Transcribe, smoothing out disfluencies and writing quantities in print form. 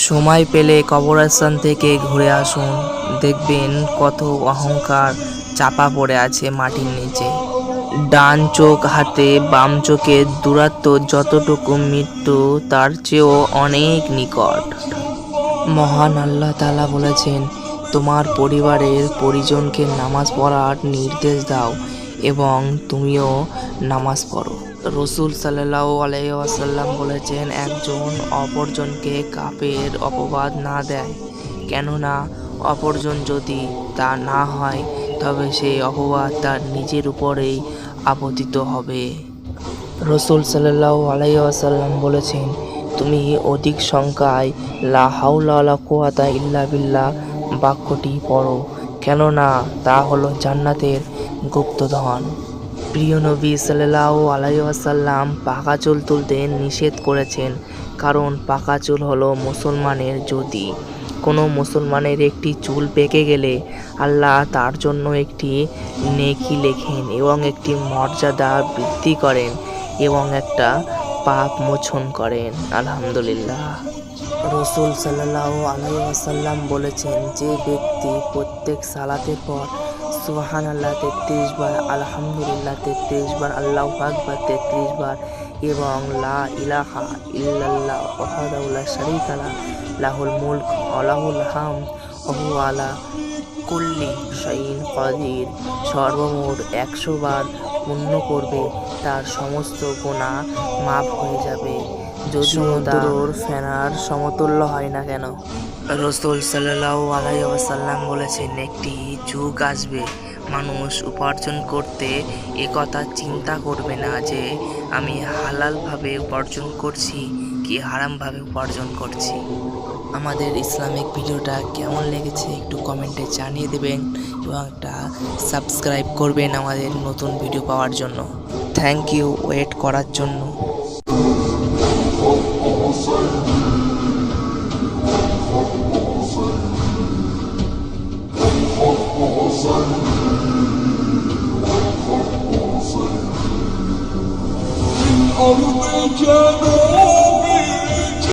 সময় পেলে কবরস্থান থেকে ঘুরে আসুন, দেখবেন কত অহংকার চাপা পড়ে আছে মাটির নিচে। ডান চোখ হাতে বাম চোখের দূরত্ব যতটুকু মৃত্যু তার চেয়েও অনেক নিকট। মহান আল্লাহ তাআলা বলেছেন, তোমার পরিবারের পরিজনকে নামাজ পড়ার নির্দেশ দাও এবং তুমিও নামাজ পড়ো। রাসূল সাল্লাল্লাহু আলাইহি ওয়াসাল্লাম বলেছেন, একজন অপরজনকে কাফের অপবাদ না দেয়, কেননা অপরজন যদি তা না হয় তবে সেই অপবাদ তার নিজের উপরেই আপতিত হবে। রাসূল সাল্লাল্লাহু আলাইহি ওয়াসাল্লাম বলেছেন, তুমি অধিক সংখ্যায় লা হাওলা ওয়ালা কুওয়াতা ইল্লা বিল্লাহ বাক্যটি পড়ো, কেননা তা হলো জান্নাতের গুপ্তধন। প্রিয় নবী সাল্লাল্লাহু আলাইহি ওয়াসাল্লাম পাকা চুল তুলতে নিষেধ করেছেন, কারণ পাকা চুল হলো মুসলমানের জ্যোতি। কোনো মুসলমানের একটি চুল পেকে গেলে আল্লাহ তার জন্য একটি নেকি লেখেন এবং একটি মর্যাদা বৃদ্ধি করেন এবং একটা পাপ মোচন করেন। আলহামদুলিল্লাহ। রাসূল সাল্লাল্লাহু আলাইহি ওয়াসাল্লাম বলেছেন, যে ব্যক্তি প্রত্যেক সালাতের পর সুবহানাল্লাহ 33 বার, আলহামদুলিল্লাহ 33 বার, আল্লাহু আকবার 33 বার এবং লা ইলাহা ইল্লাল্লাহ ওয়াহদাহু লা শারীকা লাহু লাহুল মুলক ওয়া লাহুল হামদ ওয়া হুয়া আলা কুল্লি শাইইন কাদির সর্বমোট 100 বার পূর্ণ করবে, তার সমস্ত গুনাহ মাফ হয়ে যাবে, যদিও সমুদ্রের ফেনার সমতুল্য হয় না কেন। রাসূল সাল্লাল্লাহু আলাইহি ওয়াসাল্লাম বলেছেন, একটি যুগ আসবে মানুষ উপার্জন করতে একথা চিন্তা করবে না যে আমি হালালভাবে উপার্জন করছি কি হারামভাবে উপার্জন করছি। আমাদের ইসলামিক ভিডিওটা কেমন লেগেছে একটু কমেন্টে জানিয়ে দেবেন এবং একটা সাবস্ক্রাইব করবেন আমাদের নতুন ভিডিও পাওয়ার জন্য। থ্যাংক ইউ ওয়েট করার জন্য। الأرض كما